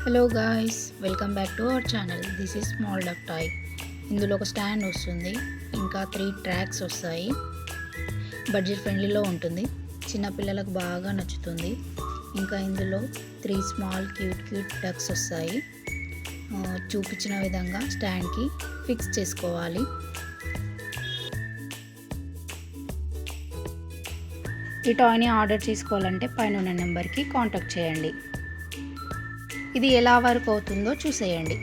Hello guys, welcome back to our channel. This is small duck toy. ఇందులో ఒక stand వస్తుంది, ఇంకా 3 tracks వస్తాయి. బడ్జెట్ ఫ్రెండ్లీలో ఉంటుంది, చిన్నపిల్లలకు బాగా నచ్చుతుంది. ఇంకా ఇందులో 3 స్మాల్ క్యూట్ డక్స్ వస్తాయి. చూపించిన విధంగా స్టాండ్కి ఫిక్స్ చేసుకోవాలి. ఈ టాయ్ని ఆర్డర్ చేసుకోవాలంటే పైన ఉన్న నెంబర్కి కాంటాక్ట్ చేయండి. ఇది ఎలా వర్క్ అవుతుందో చూసేయండి.